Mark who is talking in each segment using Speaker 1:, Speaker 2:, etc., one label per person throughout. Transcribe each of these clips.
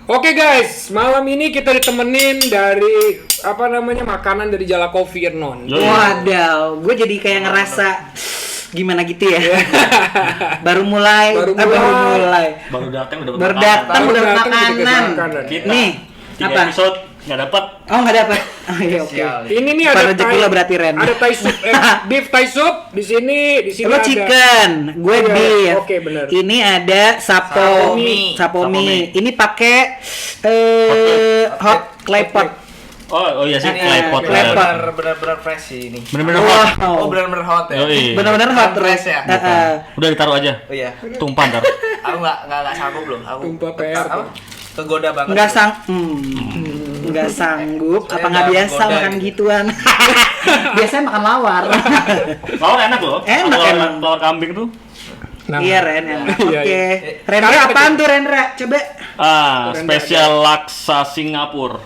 Speaker 1: Oke guys, malam ini kita ditemenin dari makanan dari Jala Coffee Non.
Speaker 2: Wadaw, gue jadi kayak ngerasa gimana gitu ya. baru mulai.
Speaker 3: Baru datang udah
Speaker 2: makanan. Nih, apa?
Speaker 3: Episode nggak dapat.
Speaker 2: Oh, nggak dapat. Oh iya, oke.
Speaker 1: Ini nih ada
Speaker 2: berarti Ren.
Speaker 1: Ada Thai soup, beef Thai soup di sini
Speaker 2: lo
Speaker 1: ada
Speaker 2: chicken, gue beef.
Speaker 1: Oke, benar.
Speaker 2: Ini ada sapomi. Ini pakai hot clay pot.
Speaker 3: Oh iya sih,
Speaker 2: Claypot.
Speaker 4: Benar-benar fresh sih ini.
Speaker 3: Bener-bener hot.
Speaker 4: Oh, benar-benar hot ya.
Speaker 2: Benar-benar hot
Speaker 4: fresh ya.
Speaker 3: Udah ditaruh aja.
Speaker 4: Oh iya.
Speaker 3: Tumpah ntar.
Speaker 4: Aku enggak sanggup loh. Aku
Speaker 1: Tumpah PR.
Speaker 4: Kegoda banget.
Speaker 2: Nggak sanggup.
Speaker 4: Saya
Speaker 2: Apa nggak biasa
Speaker 4: menggoda
Speaker 2: makan
Speaker 4: gitu.
Speaker 2: gituan? Biasanya makan lawar.
Speaker 3: Lawar enak loh.
Speaker 2: Enak emang.
Speaker 3: Lawar kambing tuh.
Speaker 1: Nah,
Speaker 2: Iya Ren, enak.
Speaker 1: Iya,
Speaker 2: Oke.
Speaker 1: iya.
Speaker 2: Rendra apaan tuh Rendra? Coba.
Speaker 3: Spesial laksa Singapura.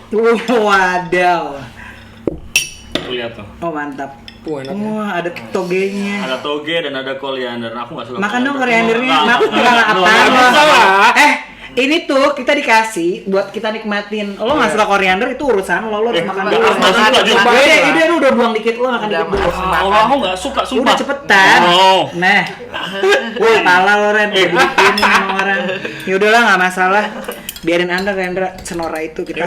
Speaker 2: Wadaw.
Speaker 3: Tuh lihat tuh.
Speaker 2: Oh mantap.
Speaker 1: enak.
Speaker 2: Wah ada togenya.
Speaker 3: Ada toge dan ada koriander. Aku nggak suka.
Speaker 2: Makan dong koriandernya. Makan
Speaker 3: Nggak
Speaker 2: apaan
Speaker 1: bisa
Speaker 2: lo?
Speaker 1: lah.
Speaker 2: Ini tuh kita dikasih buat kita nikmatin. Lo nggak suka koriander itu urusan lo harus makan dulu. Udah udah buang dikit lo makan dikit dulu.
Speaker 3: Allah, aku nggak suka, sumpah.
Speaker 2: Udah cepetan.
Speaker 3: Oh.
Speaker 2: Nah, pala lo Ren, bikin sama orang. Ya udahlah nggak masalah. Biarin Anda Rendra senora itu kita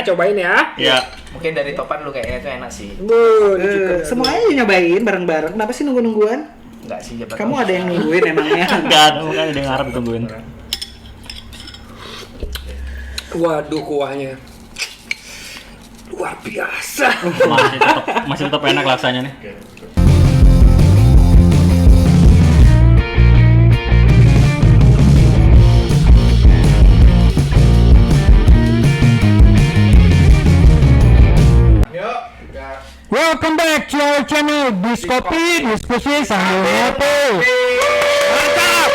Speaker 1: cobain ya.
Speaker 3: Iya.
Speaker 4: Mungkin dari topan lu kayaknya itu enak sih.
Speaker 2: Semuanya nyobain bareng-bareng. Kenapa sih nunggu-nungguan?
Speaker 4: Enggak sih,
Speaker 2: Kamu ada yang nungguin emangnya?
Speaker 3: Enggak ada, makanya dia ngarep ditungguin.
Speaker 1: Waduh, kuahnya luar biasa.
Speaker 3: Masih tetap enak laksanya nih.
Speaker 1: Welcome back to our channel Diskopi, diskusi sambil ngopi. Mantap.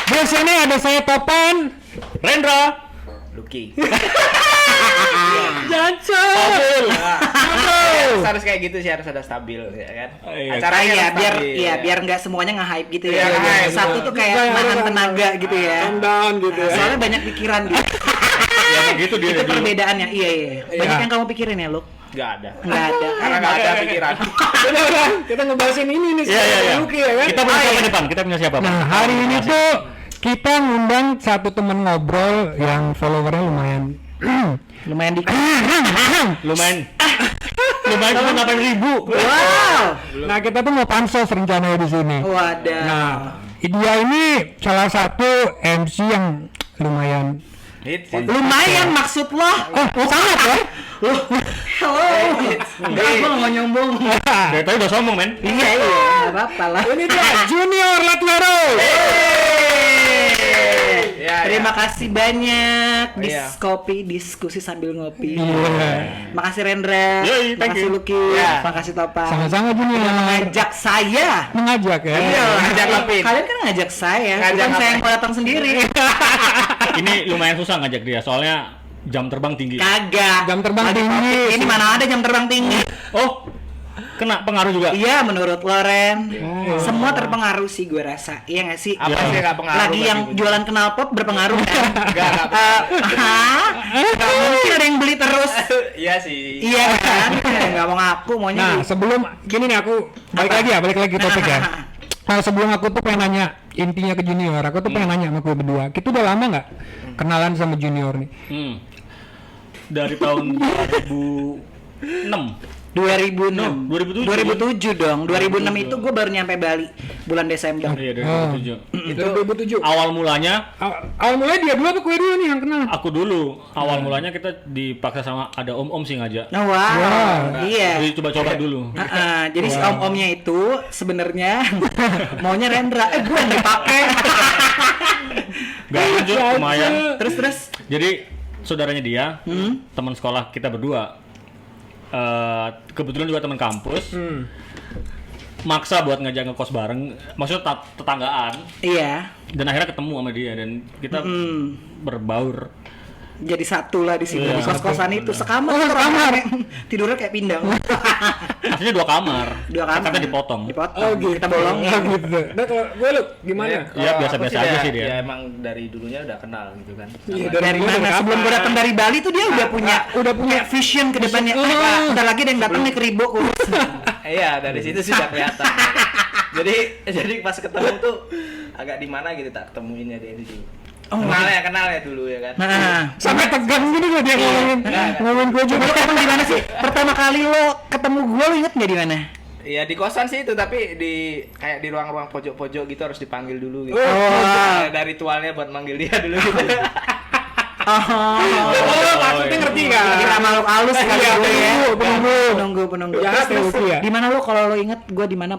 Speaker 1: Di sini ada saya Topan,
Speaker 3: Rendra,
Speaker 4: Lucky.
Speaker 1: Jancel.
Speaker 4: Harus kayak gitu sih, harus ada stabil ya kan.
Speaker 2: Acaranya
Speaker 4: harus
Speaker 2: biar
Speaker 4: stabil,
Speaker 2: ya biar nggak semuanya nge-hype gitu ya.
Speaker 4: Iya,
Speaker 2: Satu tuh kayak nahan tenaga gitu ya.
Speaker 1: Down gitu ya.
Speaker 2: Soalnya banyak pikiran gitu.
Speaker 3: ya begitu dia.
Speaker 2: Itu perbedaannya. Iya. Banyak yang kamu pikirin ya, Lu?
Speaker 4: Enggak ada.
Speaker 2: Nggak ada.
Speaker 4: Karena enggak ada pikiran.
Speaker 1: Beneran, kita ngebahasin ini nih.
Speaker 3: Iya.
Speaker 1: Lucky ya kan?
Speaker 3: Kita punya siapa nih, Bang? Kita punya siapa, Bang?
Speaker 5: Nah, hari ini tuh kita ngundang satu teman ngobrol yang followernya lumayan
Speaker 2: Lumayan dikit.
Speaker 3: lumayan cuma 8.000.
Speaker 2: Wow.
Speaker 5: Nah, kita tuh mau pansos rencananya di sini.
Speaker 2: Wadah.
Speaker 5: Nah, dia ini salah satu MC yang lumayan
Speaker 2: Lumayan maksud lo?
Speaker 5: sangat ya.
Speaker 2: Halo. Enggak, gua nggak mau nyombong.
Speaker 3: Dari tadi udah sombong, men.
Speaker 2: Iya, nggak apa-apa lah.
Speaker 1: Ini dia Junior Latnero.
Speaker 2: Terima kasih banyak
Speaker 4: Iya.
Speaker 2: Diskopi, diskusi sambil ngopi.
Speaker 5: Iya.
Speaker 2: Makasih Rendra,
Speaker 3: Yoi, thank
Speaker 2: makasih
Speaker 3: you.
Speaker 2: Lucky,
Speaker 4: Iya.
Speaker 2: makasih Topan.
Speaker 5: Sama-sama Junior.
Speaker 2: Ngajak saya.
Speaker 5: Mengajak ya.
Speaker 4: Iya, ngajak Lapin.
Speaker 2: Kalian kan ngajak saya,
Speaker 4: Ngajak
Speaker 2: bukan
Speaker 4: apa?
Speaker 2: saya yang mau datang sendiri.
Speaker 3: Ini lumayan susah ngajak dia, soalnya jam terbang tinggi.
Speaker 2: Kagak.
Speaker 5: Jam terbang tinggi.
Speaker 2: Ini mana ada jam terbang tinggi?
Speaker 3: Oh, kena pengaruh juga.
Speaker 2: Iya, menurut Loren. Semua terpengaruh sih gue rasa. Iya nggak sih?
Speaker 4: Apa sih enggak pengaruh?
Speaker 2: Lagi yang jualan knalpot berpengaruh kan?
Speaker 4: Enggak.
Speaker 2: Nggak mungkin ada yang beli terus.
Speaker 4: Iya sih.
Speaker 2: Iya kan? Nggak mau ngaku, maunya
Speaker 5: Nah,
Speaker 2: beli.
Speaker 5: sebelum gini nih aku balik lagi ke topik ya. Nah, sebelum aku tuh pengen nanya intinya ke Junior, aku tuh pengen nanya sama gue berdua. Kita udah lama nggak kenalan sama Junior nih?
Speaker 3: Dari tahun 2006.
Speaker 2: 2006.
Speaker 3: 2007.
Speaker 2: 2007 dong. 2006 itu gue baru nyampe Bali bulan Desember.
Speaker 3: Iya, 2007.
Speaker 1: Itu 2007.
Speaker 3: Awal mulanya
Speaker 1: Awal mulai dia dulu apa kue dulu nih yang kenal?
Speaker 3: aku dulu. Awal mulanya kita dipaksa sama ada om-om sih ngajak.
Speaker 2: Nah, wow. Iya.
Speaker 3: Jadi coba-coba dulu.
Speaker 2: Jadi si om-omnya itu sebenarnya maunya Rendra. Gue yang dipakai.
Speaker 3: Gak lanjut, lumayan.
Speaker 2: Terus.
Speaker 3: Jadi saudaranya dia, teman sekolah kita berdua. Kebetulan juga teman kampus. Maksa buat ngajak ngekos bareng, maksudnya tetanggaan.
Speaker 2: Iya.
Speaker 3: Dan akhirnya ketemu sama dia dan kita berbaur
Speaker 2: jadi satu lah di situ
Speaker 3: Iya.
Speaker 2: di kos-kosan itu sekamar.
Speaker 5: Oh, sekamar.
Speaker 2: Tidurnya kayak pindang.
Speaker 3: Aslinya 2 kamar.
Speaker 2: 2 kamar.
Speaker 3: Katanya dipotong.
Speaker 5: Oh gitu.
Speaker 2: Kita bolong.
Speaker 5: Oh, gitu. Nah kalau gue lu gimana?
Speaker 3: Iya,
Speaker 4: Kalau
Speaker 3: biasa-biasa
Speaker 4: aku
Speaker 3: aja
Speaker 4: ya-
Speaker 3: sih dia.
Speaker 4: Ya emang dari dulunya udah kenal gitu kan.
Speaker 5: Iya,
Speaker 4: Sama-
Speaker 2: Dari
Speaker 5: dulu
Speaker 2: mana?
Speaker 5: kapan?
Speaker 2: Sebelum gue datang dari Bali tuh dia udah punya kayak vision ke depannya. Bentar lagi ada yang datang nih ke Ribo kurus.
Speaker 4: Iya, dari situ sih udah kelihatan. jadi pas ketemu tuh agak di mana gitu tak ketemuinnya dia itu. Kenal ya dulu ya kan.
Speaker 2: Nah,
Speaker 5: Sampai tegang gini loh dia ngomongin gue juga.
Speaker 2: lu emang di mana sih? Pertama kali lo ketemu gue, lo inget nggak di mana?
Speaker 4: Iya di kosan sih itu, tapi di kayak di ruang-ruang pojok-pojok gitu harus dipanggil dulu gitu.
Speaker 2: Oh.
Speaker 4: Ada ritualnya buat manggil dia dulu gitu.
Speaker 5: Oh, maksudnya ngerti nggak?
Speaker 2: Kita makhluk halus kali
Speaker 5: Iya,
Speaker 2: gue ya.
Speaker 5: penunggu.
Speaker 2: Penunggu.
Speaker 5: Jahat ya, Lucky ya?
Speaker 2: Di mana lo kalau lo inget gue di mana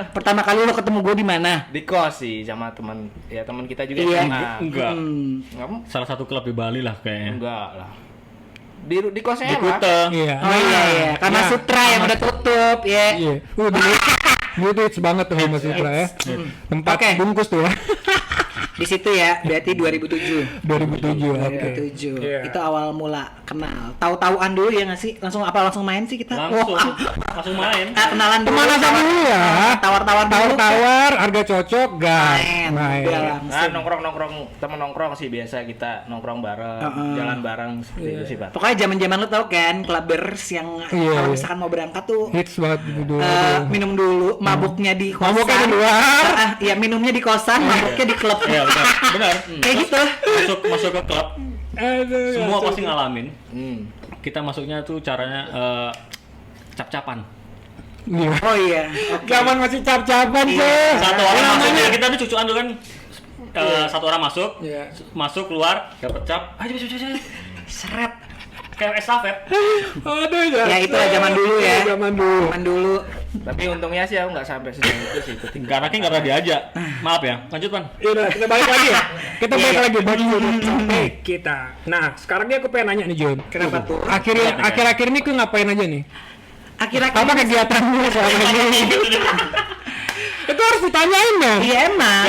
Speaker 2: pertama kali lo ketemu gue di mana?
Speaker 4: Di kos sih sama teman kita juga
Speaker 2: Iya.
Speaker 4: SMA.
Speaker 3: Enggak.
Speaker 4: Kamu?
Speaker 3: Salah satu klub di Bali lah kayaknya.
Speaker 4: Enggak lah. Di kosnya
Speaker 3: Di
Speaker 4: emang.
Speaker 3: Kute.
Speaker 5: Iya.
Speaker 2: Oh iya, karena
Speaker 5: Nah.
Speaker 2: Sutra yang udah tutup ya.
Speaker 5: Iya. Dulu tuh hits banget tuh sama Sutra ya. Tempat
Speaker 2: Oke.
Speaker 5: bungkus tuh ya.
Speaker 2: Di situ ya, berarti 2007.
Speaker 5: 2007. Oke.
Speaker 2: 2007.
Speaker 5: Iya.
Speaker 2: Itu awal mula kenal. Tahu-tahuan dulu ya nggak sih? Langsung main sih kita?
Speaker 3: Langsung main.
Speaker 2: Kenalan dulu.
Speaker 5: Pemanasan dulu ya.
Speaker 2: Tawar-tawar dulu.
Speaker 5: Tawar-tawar, harga cocok, gas.
Speaker 2: Main. Udah
Speaker 4: Nah,
Speaker 2: langsung.
Speaker 4: nongkrong temen nongkrong sih biasa kita nongkrong bareng, jalan bareng seperti itu sih, Pak.
Speaker 2: Pokoknya zaman-zaman lu tau kan, clubbers yang
Speaker 5: Iya,
Speaker 2: kalau
Speaker 5: iya.
Speaker 2: misalkan mau berangkat tuh
Speaker 5: Hits banget dulu.
Speaker 2: minum dulu, mabuknya di kosan.
Speaker 5: Mabuknya di luar.
Speaker 2: Iya, minumnya di kosan, mabuknya di klub.
Speaker 3: Iya benar. Benar.
Speaker 2: Kayak gitu.
Speaker 3: Masuk ke klub.
Speaker 5: Aduh.
Speaker 3: Semua pasti ngalamin.
Speaker 4: Hmm.
Speaker 3: Kita masuknya tuh caranya cap-capan.
Speaker 5: Iya.
Speaker 2: Oh iya.
Speaker 5: Zaman masih cap-capan
Speaker 2: Iya.
Speaker 5: tuh.
Speaker 3: Satu orang masuknya kita tuh cucuan dulu kan. Satu orang masuk,
Speaker 5: Iya.
Speaker 3: masuk keluar, dapat cap, ayo cepet.
Speaker 2: Seret.
Speaker 3: Kayak estafet.
Speaker 5: Aduh ya.
Speaker 2: Ya itulah zaman dulu ya.
Speaker 5: Zaman dulu.
Speaker 2: Zaman dulu.
Speaker 4: Tapi untungnya sih aku nggak sampai sejauh itu sih ikutin.
Speaker 3: Karena nggak pernah diajak. Maaf ya, lanjut Pan.
Speaker 5: Ya udah, kita balik lagi ya. Kita balik
Speaker 2: Iya.
Speaker 5: lagi bagi topik kita. Nah, sekarang nih aku pengen nanya nih Jun.
Speaker 2: Kenapa tuh?
Speaker 5: Akhir-akhir ini aku ngapain aja nih?
Speaker 2: Akhir-akhir
Speaker 5: Apa kegiatanmu selama ini? Itu harus ditanyain ya.
Speaker 2: Iya emang.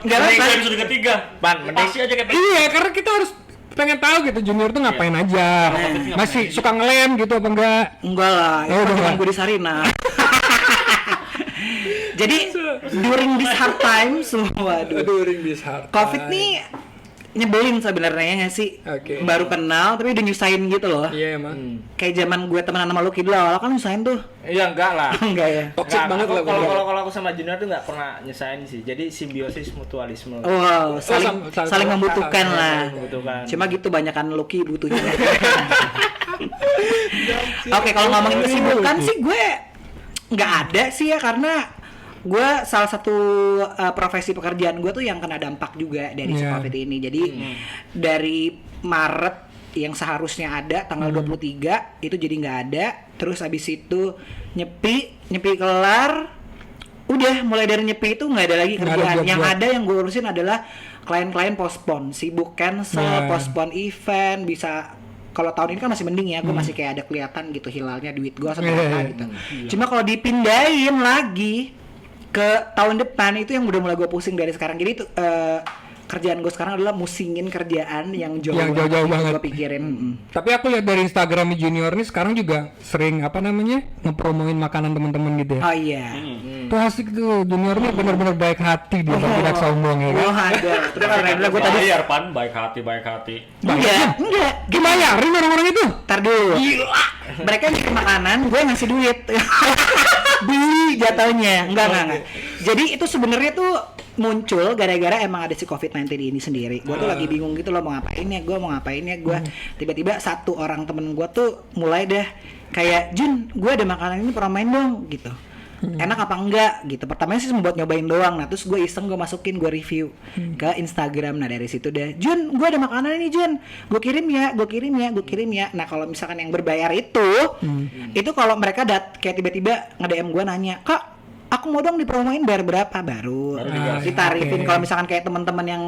Speaker 3: Enggak
Speaker 2: apa-apa.
Speaker 3: apa. Episode ketiga.
Speaker 4: Pan, mending
Speaker 3: Pasti aja kayak
Speaker 5: Iya, karena kita harus pengen tahu gitu junior tuh ngapain aja. Masih suka ngelem gitu apa enggak?
Speaker 2: Enggak lah, itu
Speaker 5: Oh,
Speaker 2: kan
Speaker 5: udah.
Speaker 2: zaman gue di Sarina. Jadi during this hard time semua,
Speaker 5: During this hard
Speaker 2: COVID nih nyebelin sebenarnya ya nggak sih?
Speaker 5: Oke.
Speaker 2: Baru kenal tapi udah nyusahin gitu loh.
Speaker 5: Iya emang.
Speaker 2: Kayak zaman gue temenan sama Lucky dulu awal kan nyusahin tuh.
Speaker 4: Iya enggak lah.
Speaker 2: Enggak ya?
Speaker 5: Toxic
Speaker 4: Nggak,
Speaker 5: banget
Speaker 4: aku-
Speaker 5: lah.
Speaker 4: Kalau aku sama junior tuh nggak pernah nyesain sih. Jadi simbiosis mutualisme.
Speaker 2: Wow, saling
Speaker 5: saling
Speaker 2: membutuhkan lah.
Speaker 4: saling membutuhkan.
Speaker 2: Cuma gitu banyakan Lucky butuhnya. Oke, kalau ngomongin kesibukan sih gue nggak ada sih ya, karena gue salah satu profesi pekerjaan gue tuh yang kena dampak juga dari si
Speaker 5: Iya.
Speaker 2: COVID ini. Jadi dari Maret yang seharusnya ada tanggal 23 itu jadi nggak ada. Terus abis itu nyepi kelar, udah mulai dari nyepi itu nggak ada lagi
Speaker 5: Nggak ada
Speaker 2: kerjaan. Yang
Speaker 5: job-job.
Speaker 2: ada yang gue urusin adalah klien-klien postpone, sibuk cancel,
Speaker 5: Nah.
Speaker 2: postpone event, bisa kalau tahun ini kan masih mending ya, gue masih kayak ada kelihatan gitu hilalnya duit gue seberapa gitu. Cuma kalau dipindahin lagi ke tahun depan itu yang udah mulai gue pusing dari sekarang. Jadi itu kerjaan gue sekarang adalah musingin kerjaan yang
Speaker 5: Jauh-jauh banget.
Speaker 2: gue pikirin.
Speaker 5: Tapi aku lihat dari Instagram junior nih sekarang juga sering apa namanya ngepromoin makanan teman-teman gitu ya.
Speaker 2: Oh iya.
Speaker 5: Tuh asik tuh junior nih benar-benar baik hati dia tidak sombong ya kan.
Speaker 2: Wah ada. Itu karena gue tadi
Speaker 3: bayar Pan, baik hati.
Speaker 2: enggak.
Speaker 5: Dibayarin orang-orang itu.
Speaker 2: Ntar dulu. Mereka ngirim makanan, gue ngasih duit. Beli jatuhnya. Enggak. Jadi itu sebenarnya tuh muncul gara-gara emang ada si COVID-19 ini sendiri. Gue tuh lagi bingung gitu loh mau ngapain ya. Gue tiba-tiba satu orang temen gue tuh mulai deh kayak, Jun, gue ada makanan ini promain dong gitu. Enak apa enggak gitu. Pertamanya sih buat nyobain doang. Nah terus gue iseng, gue masukin, gue review ke Instagram. Nah dari situ deh, Jun, gue ada makanan ini Jun, gue kirim ya. Nah kalau misalkan yang berbayar itu kalau mereka kayak tiba-tiba nge-DM gue nanya, Kak, aku mau dong dipromoin, bayar berapa? Baru ditarifin.
Speaker 5: oke.
Speaker 2: Kalau misalkan kayak teman-teman yang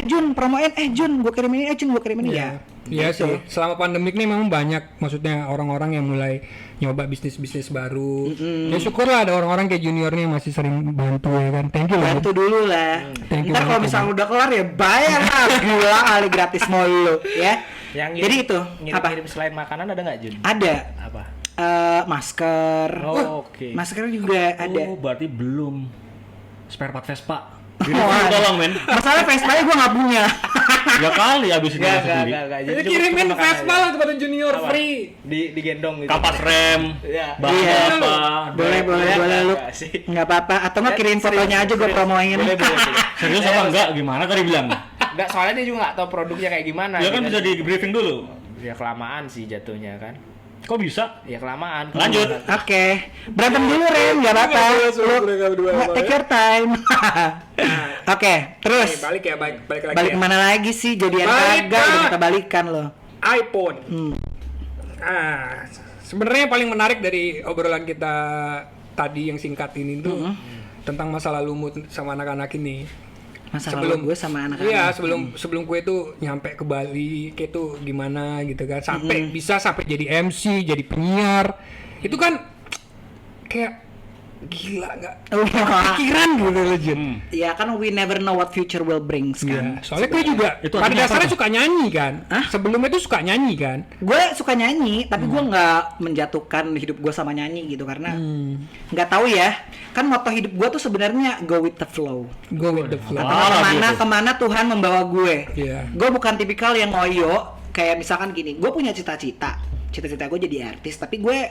Speaker 2: Jun promoin, Jun gue kirim ini, Jun gue kirim ini, ya
Speaker 5: Iya sih, selama pandemik nih memang banyak, maksudnya orang-orang yang mulai nyoba bisnis-bisnis baru. Ya syukurlah ada orang-orang kayak junior nih masih sering bantu ya kan. Thank you lah.
Speaker 2: Bantu dulu lah.
Speaker 5: Thank you
Speaker 2: Ntar kalau
Speaker 5: banget,
Speaker 2: misalnya udah kelar ya bayar lah. Gila kali gratis mulu ya.
Speaker 4: Yang
Speaker 2: Jadi itu apa?
Speaker 4: ngirim selain makanan ada nggak Jun?
Speaker 2: Ada
Speaker 4: Apa?
Speaker 2: masker.
Speaker 4: Oh, oke.
Speaker 2: Masker juga ada.
Speaker 3: Oh, berarti belum spare part Vespa.
Speaker 2: Wah.
Speaker 3: Tolong men.
Speaker 2: Masalah Vespa-nya gue nggak punya.
Speaker 3: Ya kali abis ini
Speaker 4: Enggak,
Speaker 3: masuk sendiri.
Speaker 4: enggak.
Speaker 5: Jadi kirimin Vespa lah kepada junior
Speaker 4: Apa?
Speaker 5: free.
Speaker 4: Digendong gitu.
Speaker 3: Kapas rem.
Speaker 4: Iya.
Speaker 3: Bahan
Speaker 2: Iya.
Speaker 3: apa?
Speaker 2: Boleh lu.
Speaker 4: Enggak sih.
Speaker 2: Nggak apa-apa. Atau nggak kirim fotonya aja gue promoin.
Speaker 4: Boleh.
Speaker 3: Serius apa enggak? Gimana tadi bilang?
Speaker 4: Enggak, soalnya dia juga nggak tahu produknya kayak gimana.
Speaker 3: Ya kan
Speaker 4: gitu.
Speaker 3: bisa di briefing dulu.
Speaker 4: Ya kelamaan sih jatuhnya kan.
Speaker 3: Kok bisa?
Speaker 4: Ya kelamaan.
Speaker 3: Lanjut.
Speaker 2: Oke, berantem dulu Ren, nggak apa-apa. Take your time. Oke, terus
Speaker 5: Balik ya, balik lagi.
Speaker 2: balik kemana lagi sih? Jadian
Speaker 5: Balik
Speaker 2: kagak
Speaker 5: ke-
Speaker 2: udah kita balikan loh.
Speaker 5: iPhone.
Speaker 2: Hmm.
Speaker 5: Sebenarnya yang paling menarik dari obrolan kita tadi yang singkat ini tuh tentang masa lalumu sama anak-anak ini.
Speaker 2: Masa lalu gue sama anak-anak.
Speaker 5: Iya, sebelum gue tuh nyampe ke Bali, kayak tuh gimana gitu kan. Sampai bisa sampai jadi MC, jadi penyiar. Itu kan kayak gila nggak? Pikiran gitu loh, Jun.
Speaker 2: Ya kan we never know what future will brings
Speaker 5: Iya,
Speaker 2: kan.
Speaker 5: soalnya gue juga
Speaker 3: Itu
Speaker 5: pada
Speaker 3: artinya
Speaker 5: dasarnya
Speaker 3: apa?
Speaker 5: suka nyanyi kan.
Speaker 2: Hah?
Speaker 5: Sebelumnya tuh suka nyanyi kan.
Speaker 2: Gue suka nyanyi, tapi gue nggak menjatuhkan hidup gue sama nyanyi gitu karena nggak tahu ya. Kan moto hidup gue tuh sebenarnya go with the flow.
Speaker 5: Go with the flow.
Speaker 2: Atau
Speaker 3: gitu.
Speaker 2: kemana Tuhan membawa gue.
Speaker 5: Iya.
Speaker 2: Gue bukan tipikal yang ngoyo. Kayak misalkan gini, gue punya cita-cita gue jadi artis, tapi gue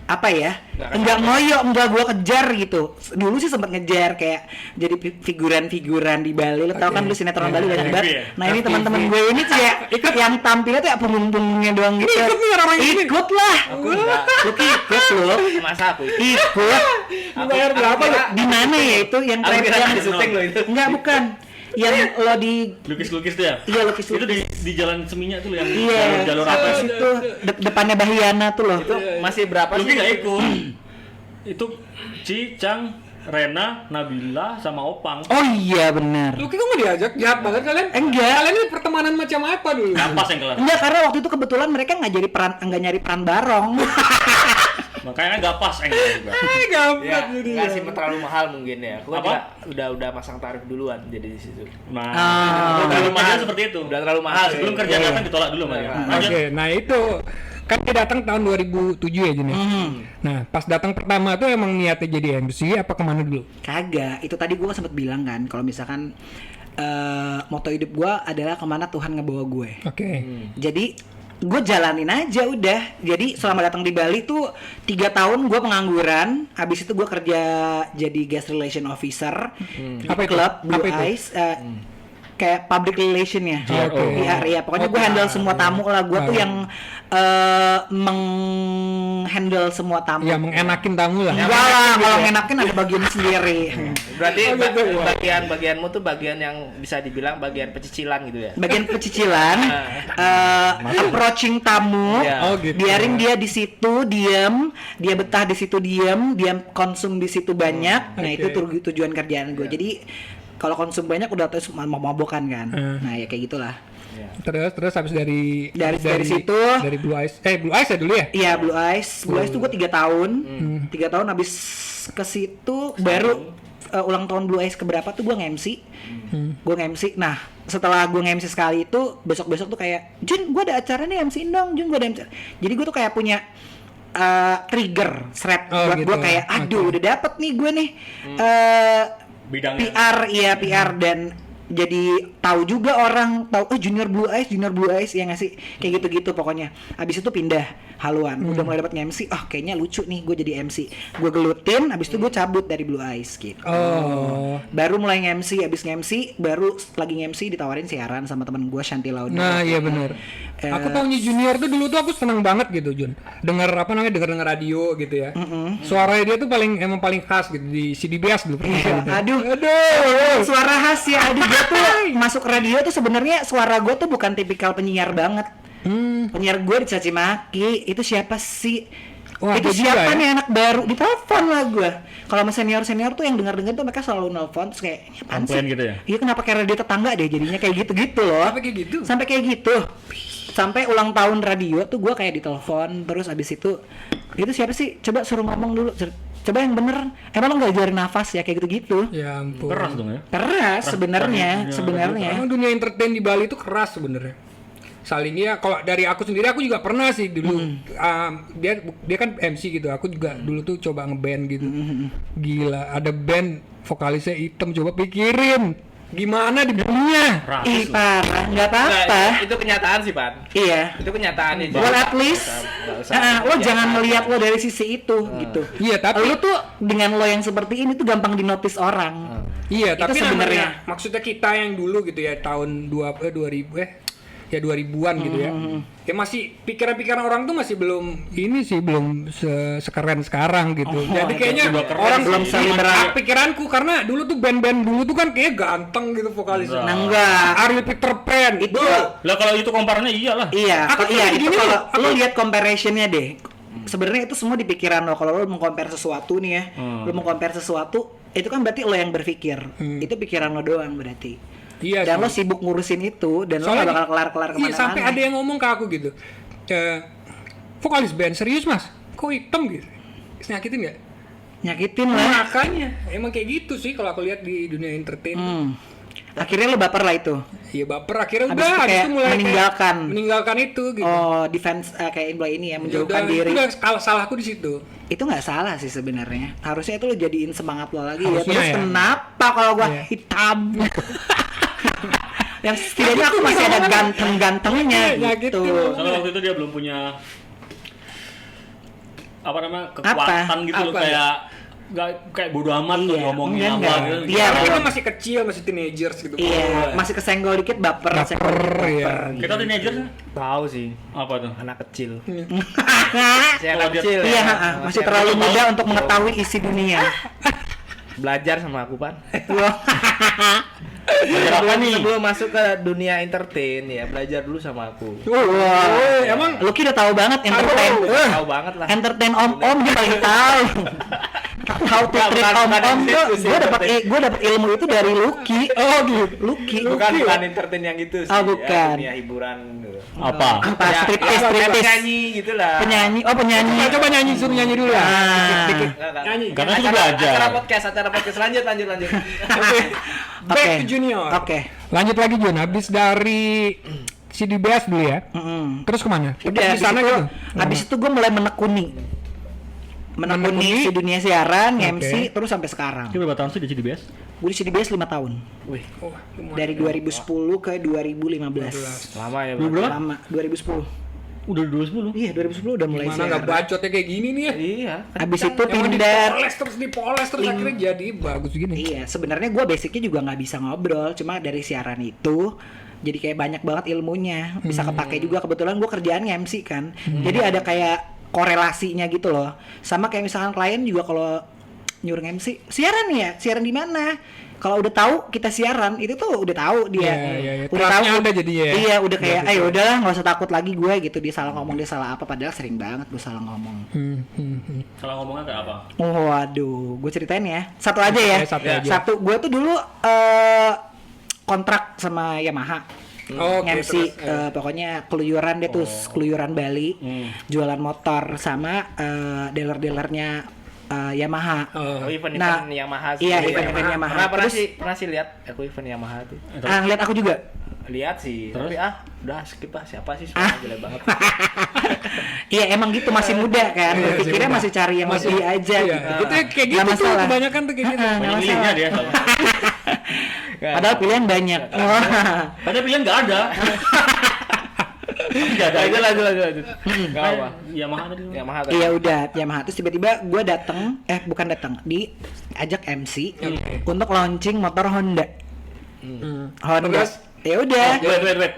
Speaker 2: apa ya, enggak ngoyo, enggak gue kejar gitu. Dulu sih sempat ngejar kayak jadi figuran-figuran di Bali. Lo tau kan lu sinetron Bali banyak banget.
Speaker 3: Iya.
Speaker 2: Nah ini teman-teman gue ini tuh ya yang tampilnya tuh ya punggung-punggungnya doang gitu.
Speaker 5: Ikut nih orang-orang ini.
Speaker 2: Ikut lah.
Speaker 4: enggak.
Speaker 2: Lu ikut lu.
Speaker 4: Masa aku?
Speaker 2: Ikut.
Speaker 5: Dibayar berapa lu?
Speaker 2: Di mana ya itu yang
Speaker 4: Aku kira
Speaker 2: yang
Speaker 4: di syuting lo itu.
Speaker 2: enggak bukan. Yang lo di
Speaker 3: Lukis-lukis tuh ya?
Speaker 2: iya lukis
Speaker 3: Itu di jalan Seminya tuh yang
Speaker 2: iya
Speaker 3: jalur apa
Speaker 2: terus
Speaker 3: sih?
Speaker 2: itu depannya Bahiana tuh loh.
Speaker 4: Itu masih berapa
Speaker 3: Luki
Speaker 4: sih?
Speaker 3: nggak ikut. Itu Cicang, Rena, Nabila, sama Opang.
Speaker 2: Oh iya benar.
Speaker 5: Lu kok nggak diajak? Jahat banget kalian.
Speaker 2: Enggak.
Speaker 5: Kalian ini pertemanan macam apa dulu?
Speaker 3: Kapas yang kelar.
Speaker 2: Enggak, karena waktu itu kebetulan mereka nggak nyari peran barong.
Speaker 3: Makanya nggak pas juga.
Speaker 5: Gampang
Speaker 4: Ya,
Speaker 5: jadi.
Speaker 4: nggak sih terlalu mahal mungkin ya. Aku
Speaker 3: Apa?
Speaker 4: juga udah masang tarif duluan jadi di situ.
Speaker 3: Nah,
Speaker 2: Ah.
Speaker 3: udah mahal seperti itu.
Speaker 4: Udah terlalu mahal.
Speaker 3: Sebelum kerjaan datang ditolak dulu Mas.
Speaker 4: Iya.
Speaker 3: Lanjut.
Speaker 5: Oke, nah itu kan dia datang tahun 2007 ya Juni. Nah pas datang pertama tuh emang niatnya jadi MC apa kemana dulu?
Speaker 2: Kagak, itu tadi gue sempat bilang kan kalau misalkan moto hidup gue adalah kemana Tuhan ngebawa gue.
Speaker 5: Oke.
Speaker 2: Jadi gue jalanin aja udah. Jadi selama datang di Bali tuh 3 tahun gue pengangguran. Habis itu gue kerja jadi guest relation officer di
Speaker 5: Apa itu?
Speaker 2: klub Blue
Speaker 5: Apa itu?
Speaker 2: Eyes. Kayak public relation ya.
Speaker 5: Oke.
Speaker 2: PR ya. Pokoknya gue handle semua tamu lah. Gue tuh yang menghandle semua tamu.
Speaker 5: Ya mengenakin tamu lah.
Speaker 2: Enggak lah, kalau ngenakin ada bagian sendiri.
Speaker 4: Berarti
Speaker 5: Oh, gitu, ya.
Speaker 4: bagian-bagianmu tuh bagian yang bisa dibilang bagian pecicilan gitu ya.
Speaker 2: Bagian pecicilan, approaching tamu,
Speaker 4: Iya.
Speaker 5: Oh, gitu.
Speaker 2: biarin dia di situ diam, dia betah di situ diam, dia konsum di situ banyak. Nah
Speaker 5: Oke.
Speaker 2: itu tujuan kerjaan gue. Jadi kalau konsum banyak udah terus mabokan kan. Nah ya kayak gitulah.
Speaker 5: Terus habis dari
Speaker 2: situ
Speaker 5: dari Blue Eyes Blue Eyes ya dulu ya.
Speaker 2: Iya Blue Eyes tuh gue 3 tahun, 3 tahun abis ke situ baru ulang tahun Blue Eyes keberapa tuh gue nge-MC. Gue nge-MC. Nah setelah gue nge-MC sekali itu besok-besok tuh kayak Jun gue ada acara nih MC-in dong. Jun gue ada MC. Jadi gue tuh kayak punya trigger thread
Speaker 5: Oh,
Speaker 2: buat
Speaker 5: gitu.
Speaker 2: gue kayak aduh udah dapet nih gue nih
Speaker 3: Bidangnya.
Speaker 2: PR dan jadi tahu juga orang tahu junior Blue Eyes ya nggak sih kayak gitu-gitu pokoknya. Habis itu pindah haluan udah mulai dapat MC. Kayaknya lucu nih gue jadi MC. Gue gelutin habis itu gue cabut dari Blue Eyes gitu.
Speaker 5: Oh.
Speaker 2: Baru mulai nge-MC, habis nge-MC baru lagi nge-MC ditawarin siaran sama temen gue Shanti Lauda.
Speaker 5: Nah iya benar. Aku taunya junior tuh dulu tuh aku seneng banget gitu Jun. Dengar denger radio gitu ya. Suaranya dia tuh emang paling khas gitu di CDBS dulu.
Speaker 2: Aduh, suara khas ya. Aduh, gue tuh masuk radio tuh sebenarnya suara gue tuh bukan tipikal penyiar banget. Penyiar gue dicaci maki. Itu siapa sih?
Speaker 5: Wah,
Speaker 2: itu
Speaker 5: ada juga
Speaker 2: siapa
Speaker 5: ya?
Speaker 2: nih anak baru, ditelepon lah gue. Kalau sama senior tuh yang dengar tuh mereka selalu nelfon terus kayak ini apaan sih?
Speaker 3: Komplain gitu ya?
Speaker 2: Iya, kenapa kayak radio tetangga deh jadinya kayak gitu loh.
Speaker 5: Sampai kayak gitu?
Speaker 2: Sampai kayak gitu. Sampai ulang tahun radio tuh gue kayak ditelepon terus abis itu siapa sih? Coba suruh ngomong dulu. Coba yang bener. Emang lo nggak ajarin nafas ya kayak gitu-gitu?
Speaker 5: Ya ampun.
Speaker 3: Keras dong ya.
Speaker 2: Keras sebenarnya.
Speaker 5: Emang dunia entertain di Bali itu keras sebenarnya. Saling ya, kalau dari aku sendiri aku juga pernah sih dulu. Dia kan MC gitu. Aku juga dulu tuh coba ngeband gitu. Gila, ada band vokalisnya hitam, coba pikirin gimana di dunia.
Speaker 2: Ih parah, nggak apa-apa.
Speaker 4: Nah, itu kenyataan sih, Pan.
Speaker 2: Iya.
Speaker 4: Itu kenyataan nih.
Speaker 2: Well at least, lo jangan melihat lo dari sisi itu gitu.
Speaker 5: Iya, tapi
Speaker 2: Lo tuh dengan lo yang seperti ini tuh gampang dinotis orang.
Speaker 5: iya,
Speaker 2: itu
Speaker 5: tapi
Speaker 2: sebenarnya.
Speaker 5: namanya maksudnya kita yang dulu gitu ya tahun 2000-an gitu ya. Ya masih pikiran-pikiran orang tuh masih belum sekeren sekarang gitu. Jadi kayaknya orang
Speaker 2: belum saling berat.
Speaker 5: pikiranku karena dulu tuh band-band dulu tuh kan kayak ganteng gitu vokalisnya.
Speaker 2: Nah, enggak.
Speaker 5: Ariel Peter Pan
Speaker 2: Itu
Speaker 3: Lah kalau itu komparnya iyalah.
Speaker 2: iya,
Speaker 5: Aku tuh
Speaker 2: iya
Speaker 5: kayak
Speaker 2: itu
Speaker 5: gini
Speaker 2: kalau
Speaker 5: loh,
Speaker 2: lo lihat comparationnya deh. Sebenarnya itu semua di pikiran lo. Kalau lo mengcompare sesuatu nih ya, lo mengcompare sesuatu, itu kan berarti lo yang berpikir. Itu pikiran lo doang berarti.
Speaker 5: Iya
Speaker 2: Dan
Speaker 5: sih.
Speaker 2: lo sibuk ngurusin itu dan lo
Speaker 5: Soalnya
Speaker 2: gak bakal kelar-kelar
Speaker 5: iya,
Speaker 2: kemana-mana.
Speaker 5: sampai ada yang ngomong ke aku gitu. Vokalis band serius mas, kok hitam gitu? Nyakitin nggak?
Speaker 2: nyakitin lah.
Speaker 5: Makanya emang kayak gitu sih kalau aku lihat di dunia entertain.
Speaker 2: Akhirnya lo baper lah itu.
Speaker 5: Iya baper akhirnya
Speaker 2: Habis
Speaker 5: udah
Speaker 2: itu kayak
Speaker 5: habis itu mulai
Speaker 2: meninggalkan.
Speaker 5: meninggalkan itu gitu.
Speaker 2: Oh, defense kayak Imbla ini ya,
Speaker 5: Ya
Speaker 2: menjauhkan
Speaker 5: udah,
Speaker 2: diri.
Speaker 5: itu udah salahku di situ.
Speaker 2: Itu nggak salah sih sebenarnya. Harusnya itu lo jadiin semangat lo lagi ya.
Speaker 5: Harusnya
Speaker 2: Terus
Speaker 5: ya.
Speaker 2: kenapa kalau gua
Speaker 5: Iya.
Speaker 2: hitam? Yang setidaknya aku masih ada ganteng-gantengnya
Speaker 5: Iya,
Speaker 2: gitu.
Speaker 5: gitu.
Speaker 3: Soalnya waktu itu dia belum punya apa namanya kekuatan gitu loh,
Speaker 5: Apa?
Speaker 3: kayak bodo amat tuh
Speaker 2: Iya,
Speaker 3: ngomongin
Speaker 2: enggak,
Speaker 3: apa
Speaker 2: enggak.
Speaker 3: gitu.
Speaker 2: Iya,
Speaker 5: Karena
Speaker 2: betul.
Speaker 5: kita masih kecil, masih teenagers gitu.
Speaker 2: Iya, masih kesenggol dikit baper,
Speaker 5: Baper,
Speaker 2: senggol dikit baper.
Speaker 5: iya.
Speaker 3: Kita teenager kan?
Speaker 4: Tahu sih,
Speaker 3: Apa tuh?
Speaker 4: anak kecil.
Speaker 3: Kalau
Speaker 4: Saya anak
Speaker 3: dia-
Speaker 4: kecil.
Speaker 2: Iya,
Speaker 4: ya.
Speaker 2: masih terlalu muda untuk mengetahui isi dunia.
Speaker 4: Belajar sama aku, Pan.
Speaker 3: Belajar apa nih?
Speaker 4: Sebelum masuk ke dunia entertain ya, belajar dulu sama aku.
Speaker 2: Wah,
Speaker 5: emang
Speaker 2: Lucky udah tahu banget entertain.
Speaker 4: Tahu banget lah.
Speaker 2: Entertain om-om dia paling tahu. How to treat
Speaker 4: Bukan
Speaker 2: om-om
Speaker 4: di
Speaker 2: tuh,
Speaker 4: situ sih,
Speaker 2: gue dapet ilmu itu dari Lucky. Oh gitu. Lucky.
Speaker 4: Bukan entertain yang gitu sih.
Speaker 2: Oh, bukan.
Speaker 4: Ya, dunia hiburan gitu.
Speaker 3: Apa?
Speaker 2: Apa?
Speaker 4: Ya,
Speaker 2: Striptease,
Speaker 4: ya,
Speaker 2: striptease.
Speaker 4: penyanyi gitu lah.
Speaker 2: Penyanyi, oh penyanyi.
Speaker 5: coba nyanyi, suruh nyanyi dulu ya.
Speaker 2: Ah.
Speaker 5: Nyanyi.
Speaker 3: Karena itu belajar.
Speaker 4: Acara podcast lanjut.
Speaker 5: Back to Junior.
Speaker 2: Oke.
Speaker 5: Lanjut lagi Jun, habis dari CDBS dulu ya.
Speaker 2: Mm-mm.
Speaker 5: Terus kemana?
Speaker 2: Udah
Speaker 5: di sana gitu.
Speaker 2: Habis itu gue mulai menekuni
Speaker 5: Menekuni?
Speaker 2: si dunia siaran,
Speaker 5: Oke.
Speaker 2: MC terus sampai sekarang.
Speaker 3: Ini berapa tahun sih di CDBS?
Speaker 2: Gue di CDBS 5 tahun.
Speaker 4: Wih,
Speaker 5: Oh, lumayan.
Speaker 2: Dari 2010 ke 2015.
Speaker 4: lama ya.
Speaker 3: Lu berapa?
Speaker 2: Lama, 2010.
Speaker 3: Udah 2010.
Speaker 2: Iya, 2010 udah mulai
Speaker 5: Mana nggak
Speaker 2: siaran.
Speaker 5: bacotnya kayak gini nih ya?
Speaker 4: Iya.
Speaker 2: Habis itu
Speaker 5: Emang
Speaker 2: pindah.
Speaker 5: dipoles terus akhirnya jadi bagus gini.
Speaker 2: Iya, sebenarnya gue basicnya juga nggak bisa ngobrol, cuma dari siaran itu jadi kayak banyak banget ilmunya, bisa kepake juga. Kebetulan gue kerjaan MC kan, jadi ada kayak korelasinya gitu loh. Sama kayak misalkan klien juga kalau nyuruh MC, siaran nih ya, siaran di mana? Kalau udah tahu kita siaran, itu tuh udah tahu dia.
Speaker 5: Iya.
Speaker 2: Udah tahu.
Speaker 5: Trustnya ada jadi ya.
Speaker 2: Iya, udah kayak, ayo udahlah nggak usah takut lagi gue gitu. Dia salah ngomong, dia salah apa? Padahal sering banget gue salah ngomong.
Speaker 3: Salah ngomongnya kayak apa?
Speaker 2: Oh, waduh, gue ceritain ya. Satu aja ya.
Speaker 5: Satu aja.
Speaker 2: Satu, gue tuh dulu kontrak sama Yamaha.
Speaker 5: Oke,
Speaker 2: MC,
Speaker 5: terus,
Speaker 2: pokoknya keluyuran deh tuh, keluyuran Bali, jualan motor sama dealer-dealernya Yamaha.
Speaker 5: Oh.
Speaker 4: event
Speaker 2: Nah,
Speaker 4: Yamaha.
Speaker 2: iya, event-event Yamaha.
Speaker 4: Pernah
Speaker 2: Terus-
Speaker 4: sih lihat aku event Yamaha tuh.
Speaker 2: Lihat aku juga.
Speaker 4: Lihat sih,
Speaker 3: Terus?
Speaker 4: tapi udah skip lah. Siapa sih suara jelek banget.
Speaker 2: Iya, emang gitu masih muda kan.
Speaker 5: Iya,
Speaker 2: Berpikirnya
Speaker 5: masih
Speaker 2: masih cari yang
Speaker 5: Masih-
Speaker 2: lebih aja
Speaker 5: iya.
Speaker 2: gitu.
Speaker 5: Itu kayak
Speaker 2: Nggak
Speaker 5: gitu tuh
Speaker 2: masalah.
Speaker 5: kebanyakan tuh kayak gitu.
Speaker 2: Nggak
Speaker 3: Banyak
Speaker 2: masalah.
Speaker 3: milihnya dia.
Speaker 2: Padahal pilihan banyak. Wah.
Speaker 3: Padahal pilihan nggak ada. Nggak ada.
Speaker 4: Lanjut. Enggak apa.
Speaker 3: Yamaha tadi.
Speaker 4: Yamaha tadi.
Speaker 2: Iya udah Yamaha, terus tiba-tiba gue bukan datang, diajak MC untuk launching motor Honda. Honda.
Speaker 5: Terus?
Speaker 2: Ya udah.
Speaker 3: Wait.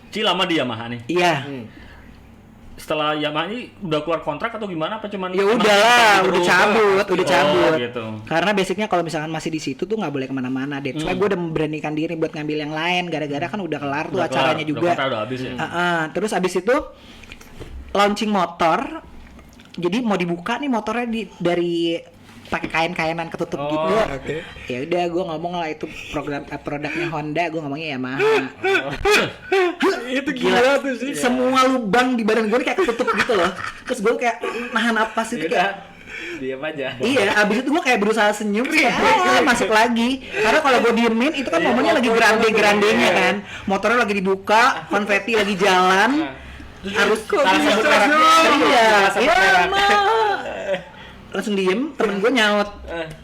Speaker 3: Ci lama di Yamaha nih.
Speaker 2: Iya.
Speaker 3: Setelah Yamaha ini udah keluar kontrak atau gimana? Apa cuman?
Speaker 2: Ya udahlah,
Speaker 3: terus?
Speaker 2: udah cabut.
Speaker 3: Oh, gitu.
Speaker 2: Karena basicnya kalau misalkan masih di situ tuh nggak boleh kemana-mana. Deh. Cuma gue udah memberanikan diri buat ngambil yang lain. Gara-gara kan udah kelar tuh
Speaker 3: Udah
Speaker 2: acaranya
Speaker 3: kelar,
Speaker 2: juga.
Speaker 3: Udah habis ya.
Speaker 2: Terus abis itu launching motor jadi mau dibuka nih motornya dari pakai kain-kainan ketutup
Speaker 4: Oh,
Speaker 2: gitu.
Speaker 5: oke.
Speaker 2: Ya udah gue ngomong lah itu produknya Honda, gue ngomongnya Yamaha.
Speaker 5: Itu gila tuh sih.
Speaker 2: Semua lubang di badan gue kayak ketutup gitu loh. Terus gue kayak nahan napas itu kayak
Speaker 4: diam aja.
Speaker 2: iya, abis itu gue kayak berusaha senyum terus kayak masuk lagi. Karena kalau gue diemin itu kan momennya lagi grande-grandenya kan. Motornya lagi dibuka, konfeti lagi jalan. Harus
Speaker 4: Salah sebut mereknya.
Speaker 2: iya,
Speaker 4: Salah sebut
Speaker 2: iya,
Speaker 4: merek.
Speaker 2: Ma. Langsung diem, temen gue nyaut.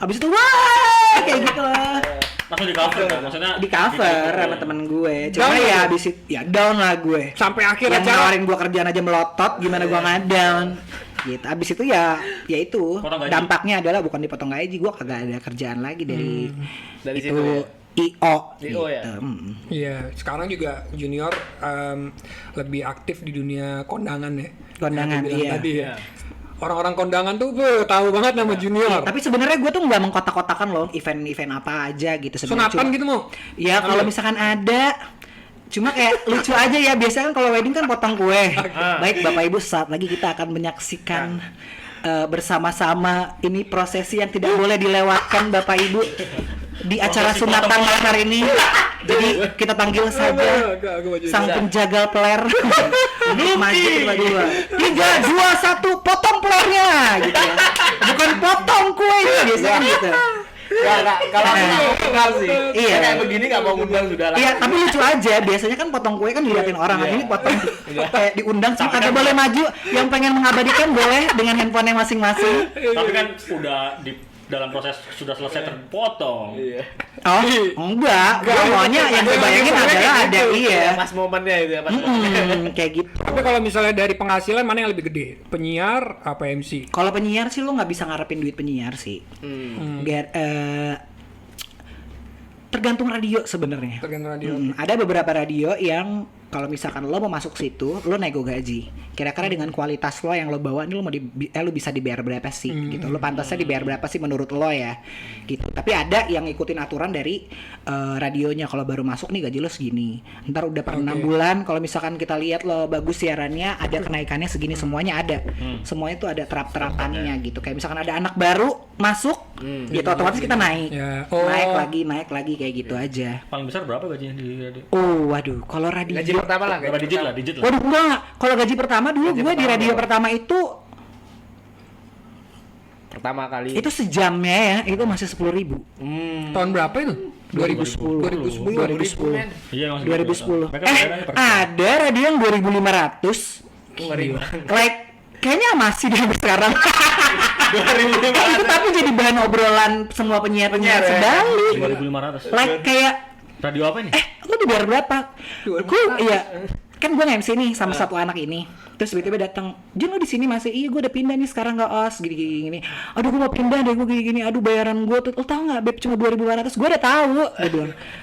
Speaker 2: Abis itu wah kayak gitu lah.
Speaker 3: Langsung di cover kan? Maksudnya
Speaker 2: Di cover sama temen gue. Cuma
Speaker 5: Down
Speaker 2: ya
Speaker 5: gitu?
Speaker 2: abis itu ya down lah gue.
Speaker 5: Sampai akhir
Speaker 2: Yang
Speaker 5: acara.
Speaker 2: nawarin gue kerjaan aja melotot, gimana gue nggak down. Gitu. Abis itu ya itu
Speaker 3: Potong gaji.
Speaker 2: dampaknya adalah bukan dipotong gaji, gue kagak ada kerjaan lagi dari
Speaker 4: Dari
Speaker 2: itu
Speaker 4: situ ya?
Speaker 2: IO.
Speaker 4: IO ya?
Speaker 5: Iya, sekarang juga junior lebih aktif di dunia kondangan ya.
Speaker 2: Kondangan,
Speaker 5: Yang dibilang
Speaker 2: iya.
Speaker 5: tadi ya. Orang-orang kondangan tuh tahu banget nama junior.
Speaker 2: Tapi sebenarnya gue tuh nggak mengkotak-kotakan loh event-event apa aja gitu sebenarnya.
Speaker 5: Sunapan
Speaker 2: Cuma-
Speaker 5: gitu mau.
Speaker 2: Ya kalau misalkan ada, cuma kayak lucu aja ya. Biasanya kan kalau wedding kan potong kue. Baik Bapak Ibu, saat lagi kita akan menyaksikan bersama-sama ini prosesi yang tidak boleh dilewatkan Bapak Ibu di acara sunatan malam hari ini. Jadi kita panggil saja sang penjaga peler. Maju dua-dua. 3, 2, 1, potong pelernya gitu ya. Bukan potong kuenya biasanya kan gitu.
Speaker 4: Enggak, kalau aku mau undang sih.
Speaker 2: Iya.
Speaker 4: Kayak begini enggak mau undang sudah lah.
Speaker 2: Iya, tapi lucu aja. Biasanya kan potong kue kan diliatin orang. Ini potong kayak diundang cuma kagak boleh maju. Yang pengen mengabadikan boleh dengan handphonenya masing-masing.
Speaker 3: Tapi kan udah di dalam proses sudah selesai terpotong.
Speaker 4: Iya.
Speaker 2: Oh, enggak. Gue maunya yang gue bayangin adalah ada iya.
Speaker 4: Pas momennya itu ya, pas momennya.
Speaker 2: Kayak gitu.
Speaker 5: Tapi kalau misalnya dari penghasilan mana yang lebih gede? Penyiar apa MC?
Speaker 2: Kalau penyiar sih lo nggak bisa ngarepin duit penyiar sih. Tergantung radio sebenarnya.
Speaker 5: Tergantung radio.
Speaker 2: Ada beberapa radio yang kalau misalkan lo mau masuk situ, lo nego gaji. Kira-kira dengan kualitas lo yang lo bawa ini lo bisa dibayar berapa sih gitu. Lo pantasnya dibayar berapa sih menurut lo ya. Gitu. Tapi ada yang ngikutin aturan dari radionya, kalau baru masuk nih gaji lo segini. Ntar udah per 6 bulan kalau misalkan kita lihat lo bagus siarannya, ada kenaikannya segini, semuanya ada. Semuanya tuh ada terap-terapannya gitu. Kayak misalkan ada anak baru masuk, gitu otomatis kita naik.
Speaker 5: Ya. Oh.
Speaker 2: Naik lagi kayak gitu aja.
Speaker 3: Paling besar berapa gajinya di radio?
Speaker 2: Oh, waduh, kalau radio
Speaker 4: Gaji pertama lah,
Speaker 3: Berapa digit lah, digit lah.
Speaker 2: waduh, enggak. Kalau gaji pertama dulu gue di radio pertama itu
Speaker 4: Pertama kali.
Speaker 2: sejamnya ya, itu masih 10.000.
Speaker 5: Tahun berapa itu?
Speaker 2: 2010.
Speaker 5: 2010.
Speaker 4: men.
Speaker 3: Iya, Mas.
Speaker 2: 2010.
Speaker 3: Mereka bayarannya per jam.
Speaker 2: Ada radio yang 2.500. Like kayaknya masih deh sampai sekarang.
Speaker 4: 2500.
Speaker 2: Itu tapi jadi bahan obrolan semua penyiar-penyiar
Speaker 4: Penyiar ya?
Speaker 2: sebalik.
Speaker 3: 2.500.
Speaker 2: Like kayak
Speaker 3: Radio apa nih?
Speaker 2: lu dibayar berapa? Gue iya, kan gue nge-MC nih sama satu anak ini. Terus tiba-tiba datang, "Jun, lu di sini masih?" "Iya, gue udah pindah nih sekarang, nggak os gini. Aduh, gue mau pindah deh, gue gini. Aduh, bayaran gue tuh, lo tau nggak, Beb, cuma 2.500. Gue udah tahu.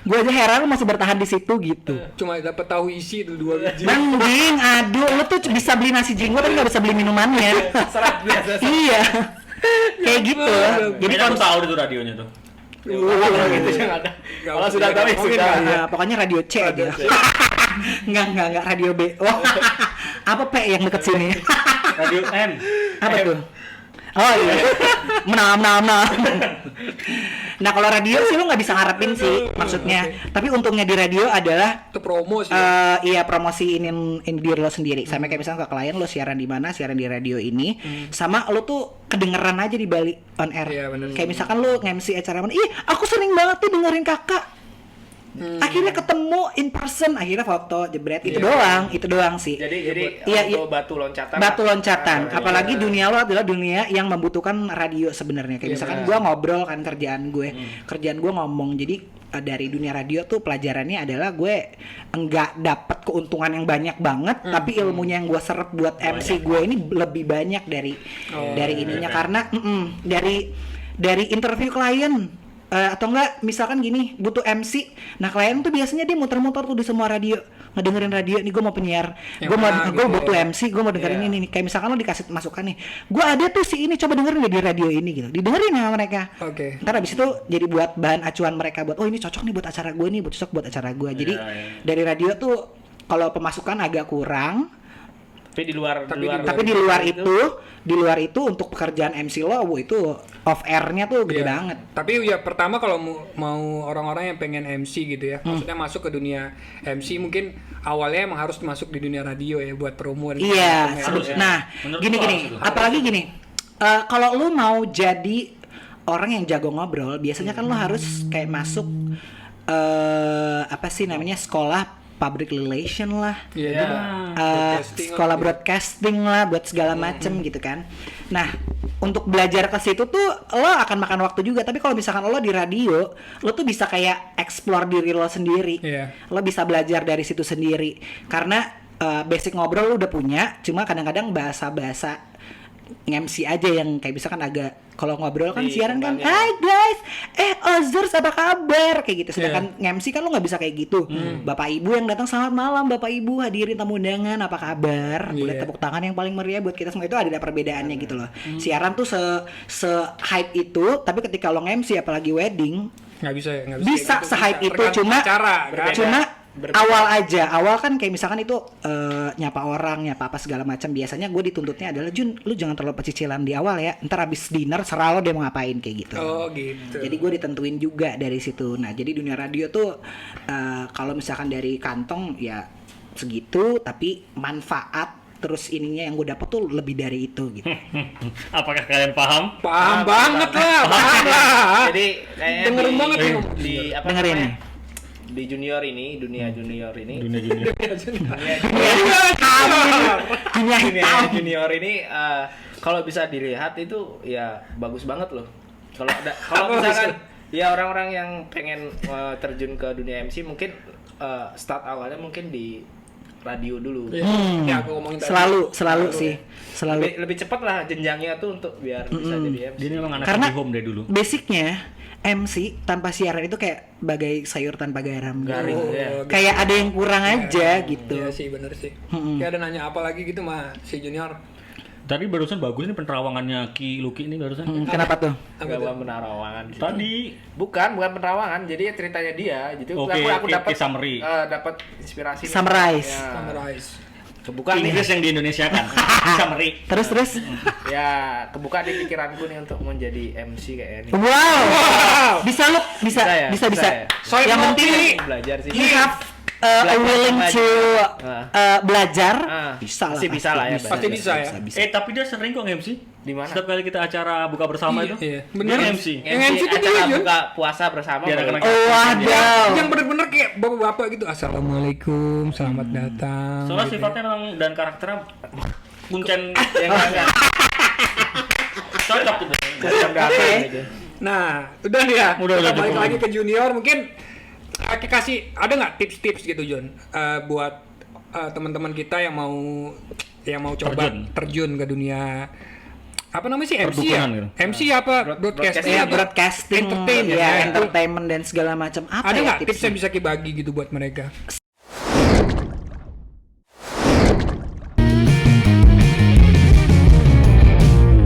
Speaker 2: Gue aja heran lu masih bertahan di situ gitu.
Speaker 5: Cuma dapat tahu isi itu 2 biji.
Speaker 2: Mending, aduh, lu tuh bisa beli nasi jenggot tapi nggak bisa beli minumannya.
Speaker 4: Serat biasa.
Speaker 2: Iya, kayak gitu. Jadi
Speaker 3: Kayaknya aku
Speaker 2: kalau
Speaker 3: tahu itu radionya tuh.
Speaker 4: Kalau gitu yang ada. Kalau sudah tahu ya
Speaker 5: Mungkin
Speaker 4: sudah.
Speaker 5: kali ya.
Speaker 2: pokoknya radio C aja. Enggak radio B. Wah, apa P yang deket sini?
Speaker 3: Radio M.
Speaker 2: Apa tuh? Oh iya, menam. Nah kalau radio sih lu nggak bisa ngarepin sih maksudnya. Tapi untungnya di radio adalah
Speaker 5: Itu promo sih.
Speaker 2: iya promosiin diri lo sendiri. Sama kayak misalnya ke klien lo siaran di mana, siaran di radio ini, sama lo tuh kedengeran aja di balik on air.
Speaker 5: Iya, bener.
Speaker 2: Kayak misalkan lo nge-MC acara mana, ih aku sering banget tuh dengerin kakak. Akhirnya ketemu in person, akhirnya foto jebret itu doang sih.
Speaker 4: Jadi
Speaker 2: Iya,
Speaker 4: untuk batu loncatan.
Speaker 2: Batu loncatan,
Speaker 4: Ah,
Speaker 2: apalagi dunia lo adalah dunia yang membutuhkan radio sebenarnya. Kayak misalkan gue ngobrol kan kerjaan gue ngomong. Jadi dari dunia radio tuh pelajarannya adalah gue enggak dapat keuntungan yang banyak banget, tapi ilmunya yang gue serap buat MC gue ini lebih banyak dari ininya karena dari interview klien. Atau enggak misalkan gini butuh MC, nah klien tuh biasanya dia muter-muter tuh di semua radio ngedengerin radio nih, gue mau penyiar, gue butuh MC, gue mau dengerin ini nih. Kayak misalkan lo dikasih masukan nih, gue ada tuh si ini, coba dengerin deh di radio ini gitu, didengerin sama mereka.
Speaker 5: Oke.
Speaker 2: Ntar abis itu jadi buat bahan acuan mereka buat, oh ini cocok nih buat acara gue nih, cocok buat acara gue. Jadi dari radio tuh kalau pemasukan agak kurang,
Speaker 4: Tapi
Speaker 2: Tapi di luar itu untuk pekerjaan MC lo, itu off air-nya tuh gede
Speaker 5: Iya.
Speaker 2: banget.
Speaker 5: Tapi ya pertama kalau mau orang-orang yang pengen MC gitu ya, maksudnya masuk ke dunia MC mungkin awalnya emang harus masuk di dunia radio ya buat promo dan
Speaker 2: Iya,
Speaker 5: segala macam
Speaker 3: harus
Speaker 5: ya.
Speaker 3: ya.
Speaker 2: nah
Speaker 3: Menurut
Speaker 2: gini
Speaker 3: gua
Speaker 2: gini,
Speaker 3: harus.
Speaker 2: apalagi gini, kalau lu mau jadi orang yang jago ngobrol, biasanya kan lu harus kayak masuk apa sih namanya, sekolah public relation lah,
Speaker 5: Iya,
Speaker 4: Ya.
Speaker 5: juga. Broadcasting
Speaker 2: sekolah
Speaker 5: lah.
Speaker 2: broadcasting lah buat segala macem gitu kan. Nah, untuk belajar ke situ tuh lo akan makan waktu juga. Tapi kalau misalkan lo di radio, lo tuh bisa kayak explore diri lo sendiri.
Speaker 5: Iya.
Speaker 2: Lo bisa belajar dari situ sendiri. Karena basic ngobrol lo udah punya, cuma kadang-kadang bahasa-bahasa nge-MC aja yang kayak bisa kan agak, kalau ngobrol kan siaran kan,
Speaker 4: Dikembangin.
Speaker 2: hai guys, Ozers apa kabar, kayak gitu. Sedangkan nge-MC kan lo nggak bisa kayak gitu. Bapak ibu yang datang, selamat malam bapak ibu, hadirin tamu undangan, apa kabar, boleh
Speaker 5: Iya.
Speaker 2: tepuk tangan yang paling meriah buat kita semua. Itu ada perbedaannya gitu loh. Siaran tuh se hype itu, tapi ketika lo nge-MC apalagi wedding,
Speaker 5: nggak bisa
Speaker 2: bisa
Speaker 5: kayak gitu,
Speaker 2: se-hype
Speaker 5: bisa.
Speaker 2: itu,
Speaker 5: Tergantung
Speaker 2: cuma
Speaker 5: acara, kan?
Speaker 2: cuma
Speaker 4: Berbeda.
Speaker 2: awal kan kayak misalkan itu nyapa orang, nyapa apa segala macam. Biasanya gue dituntutnya adalah, Jun, lu jangan terlalu pecicilan di awal ya, ntar abis dinner serah lo dia mau ngapain, kayak gitu.
Speaker 5: Oh gitu.
Speaker 2: Jadi gue ditentuin juga dari situ. Nah, jadi dunia radio tuh kalau misalkan dari kantong ya segitu, tapi manfaat terus ininya yang gue dapet tuh lebih dari itu gitu.
Speaker 3: Apakah kalian paham?
Speaker 5: paham banget lah, paham lah.
Speaker 4: Jadi kayaknya
Speaker 5: Dengerin
Speaker 4: di,
Speaker 5: banget nih.
Speaker 4: di apa
Speaker 2: Dengerin
Speaker 4: namanya?
Speaker 2: nih.
Speaker 4: Di junior ini, dunia junior ini.
Speaker 3: Dunia junior.
Speaker 2: Dunia
Speaker 4: Dunia
Speaker 2: hitam.
Speaker 4: junior ini kalau bisa dilihat itu ya bagus banget loh. Kalau misalkan ya orang-orang yang pengen terjun ke dunia MC mungkin start awalnya mungkin di radio dulu.
Speaker 5: Ya aku ngomongin tadi.
Speaker 2: Selalu sih, selalu.
Speaker 4: Lebih cepat lah jenjangnya tuh untuk biar bisa jadi MC.
Speaker 3: Dia ini memang anak
Speaker 2: Karena
Speaker 3: home dari dulu.
Speaker 2: basicnya MC tanpa siaran itu kayak bagai sayur tanpa garam.
Speaker 4: Garing,
Speaker 2: gitu.
Speaker 4: ya.
Speaker 2: Kayak ada yang kurang aja gitu.
Speaker 5: Iya sih, bener sih. Kayak ada nanya apa lagi gitu mah si Junior.
Speaker 3: Tadi barusan bagus nih penerawangannya Ki Luki ini barusan.
Speaker 2: Kenapa tuh?
Speaker 4: Enggak bukan penerawangan.
Speaker 3: Tadi
Speaker 4: Bukan penerawangan. Jadi ceritanya dia. Jadi
Speaker 3: Oke,
Speaker 4: aku dapat
Speaker 3: kayak summary.
Speaker 4: dapat inspirasi. nih.
Speaker 2: Summarize.
Speaker 4: Ya.
Speaker 5: Summarize.
Speaker 4: Kebuka nih.
Speaker 3: Inggris yang di Indonesia kan. Summary.
Speaker 2: Terus.
Speaker 4: Ya, kebuka di pikiranku nih untuk menjadi MC kayak ini.
Speaker 2: Wow. Bisa lu bisa
Speaker 4: ya?
Speaker 2: bisa.
Speaker 4: ya?
Speaker 5: Soalnya
Speaker 2: Yang penting
Speaker 4: Belajar sih.
Speaker 2: you have willing to belajar. Bisa lah.
Speaker 4: Pasti bisa lah ya.
Speaker 5: Pasti bisa ya.
Speaker 3: Tapi dia sering kok MC.
Speaker 4: Di mana?
Speaker 3: Setiap kali kita acara buka bersama itu.
Speaker 5: Iya,
Speaker 3: Dia
Speaker 5: bener.
Speaker 3: MC.
Speaker 5: Yang MC itu
Speaker 4: acara
Speaker 5: dia, Jun.
Speaker 4: buka puasa bersama.
Speaker 3: Biar
Speaker 4: baru-
Speaker 3: anak-anak-
Speaker 2: Oh, waduh.
Speaker 5: Yang bener-bener kayak bapak-bapak gitu. Assalamualaikum, selamat datang.
Speaker 3: Soalnya
Speaker 5: gitu.
Speaker 3: sifatnya memang dan karakternya kuncen
Speaker 4: yang enggak.
Speaker 3: cocok gitu.
Speaker 2: Oke.
Speaker 5: Nah, udah nih ya.
Speaker 3: Udah,
Speaker 5: Kita balik
Speaker 3: cukup.
Speaker 5: lagi ke junior. Mungkin kasih ada nggak tips-tips gitu, John, buat teman-teman kita yang mau coba terjun ke dunia apa namanya sih, MC ya?
Speaker 3: Perdukunan gitu.
Speaker 5: MC apa? Broadcasting.
Speaker 2: Ya,
Speaker 5: apa?
Speaker 2: broadcasting,
Speaker 5: Entertainment,
Speaker 2: ya,
Speaker 5: ya.
Speaker 2: entertainment dan segala macam. Apa
Speaker 5: Ada
Speaker 2: ya
Speaker 5: nggak tips
Speaker 2: tipsnya?
Speaker 5: yang bisa dibagi gitu buat mereka?